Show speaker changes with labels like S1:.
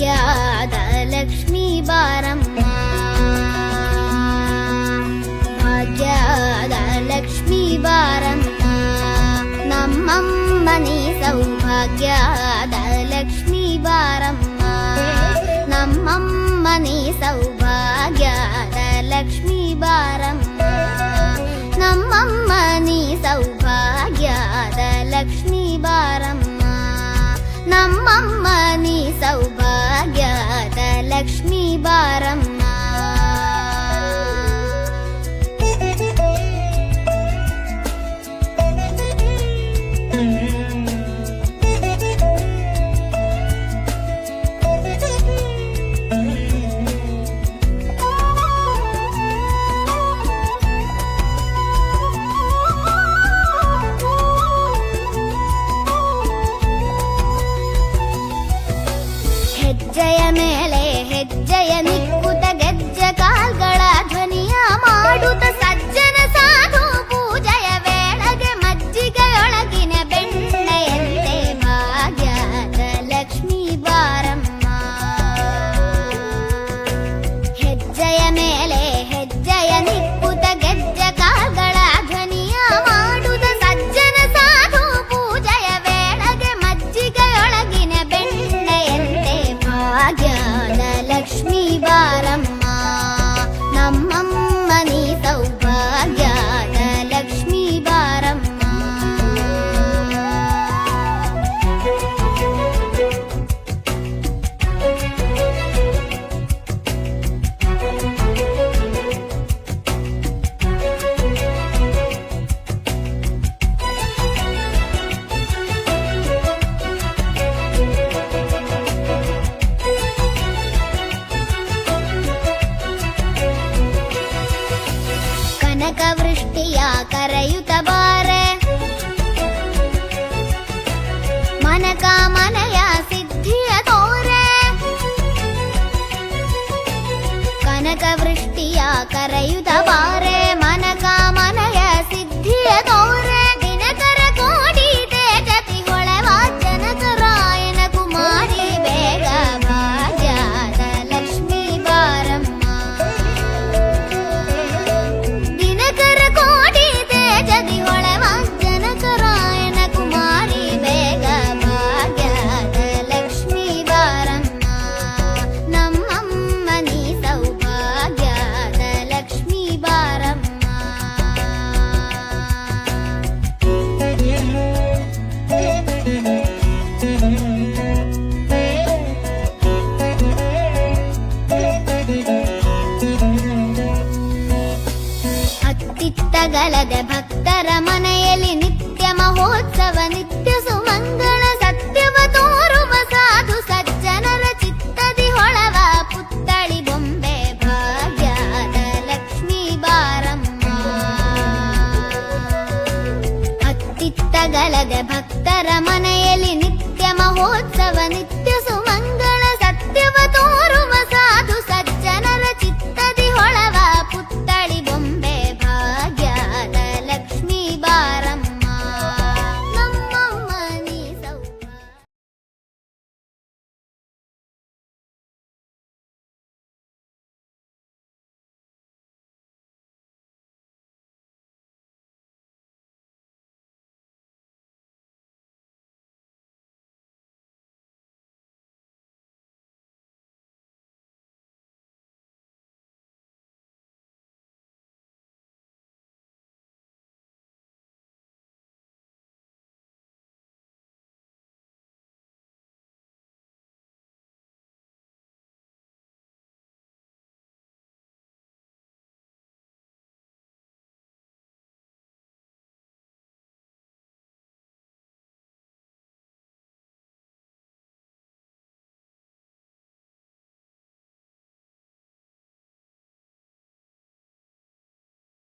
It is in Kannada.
S1: ಭಾಗ್ಯದ ಲಕ್ಷ್ಮೀ ಬಾರಮ್ಮ, ಭಾಗ್ಯದ ಲಕ್ಷ್ಮೀ ಬಾರಮ್ಮ, ನಮ್ಮಮ್ಮ ನೀ ಸೌಭಾಗ್ಯದ ಲಕ್ಷ್ಮೀ ಬಾರಮ್ಮ, ನಮ್ಮಮ್ಮ ನೀ ಸೌಭಾಗ್ಯದ ಲಕ್ಷ್ಮೀ ಬಾರಮ್ಮ, ನಮ್ಮಮ್ಮ ನೀ ಸೌಭಾಗ್ಯದ ಲಕ್ಷ್ಮೀ ಬಾರಮ್ಮ, ನಮ್ಮಮ್ಮ ನೀ ಸೌಭಾಗ್ಯದ ಲಕ್ಷ್ಮೀ ಬಾರಮ್ಮ. ಹೆಜ್ಜೆಯ ಮೇಲೆ ಹೆಜ್ಜೆಯ ನಿಕ್ಕುತ ಗೆಜ್ಜೆ ಕಾಲ್ಗಳ ಧ್ವನಿಯ ಮಾಡುತ್ತ ಸಜ್ಜನ ಸಾಧು ಪೂಜೆಯ ವೇಳೆಗೆ ಮಜ್ಜಿಗೆಯೊಳಗಿನ ಬೆಣ್ಣೆಯಂತೆ ಭಾಗ್ಯದ ಲಕ್ಷ್ಮೀ ಬಾರಮ್ಮ, ಹೆಜ್ಜೆಯ ಮೇಲೆ ಹೆಜ್ಜೆಯ ನಿಕ್ಕುತ ಗೆಜ್ಜೆ ಕಾಲ್ಗಳ ಧ್ವನಿಯ ಮಾಡುತ್ತ ಸಜ್ಜನ ಸಾಧು ಪೂಜೆಯ ವೇಳೆಗೆ ಮಜ್ಜಿಗೆಯೊಳಗಿನ ಬೆಣ್ಣೆಯಂತೆ ಭಾಗ್ಯದ ಲಕ್ಷ್ಮೀ ಬಾರಮ್ಮ, ನಮ್ಮಮ್ಮ ನೀ ಸೌಭಾಗ್ಯದ ಲಕ್ಷ್ಮೀ ಬಾರಮ್ಮ. ಕನಕವೃಷ್ಟಿಯ ಕರೆಯುತ್ತ ಬಾರೆ, ಮನಕಾಮನೆಯ ಸಿದ್ಧಿಯ ತೋರೆ, ಕನಕವೃಷ್ಟಿಯ ಕರೆಯುತ್ತ ಬಾರೆ, ಮನಕಾಮನೆಯ ಸಿದ್ಧಿಯ ತೋರೆ, ದಿನಕರ ಕೋಟಿ ತೇಜತಿ ಹೊಳೆವ ಜನಕರಾಯನ ಕುಮಾರಿ ಬೇಗ ಭಾಗ್ಯದ ಲಕ್ಷ್ಮೀ ಬಾರಮ್ಮ, ದಿನಕರ ಕೋಟಿ ತೇಜತಿ ಹೊಳೆವ ಜನಕರಾಯನ ಕುಮಾರಿ ಬೇಗ ಭಾಗ್ಯದ ಲಕ್ಷ್ಮೀ ಬಾರಮ್ಮ, ನಮ್ಮಮ್ಮ ನೀ ಸೌಭಾಗ್ಯದ ಲಕ್ಷ್ಮೀ ಬಾರಮ್ಮ. ಅತ್ತಿತ್ತಗಲದೆ ಭಕ್ತರ ಮನ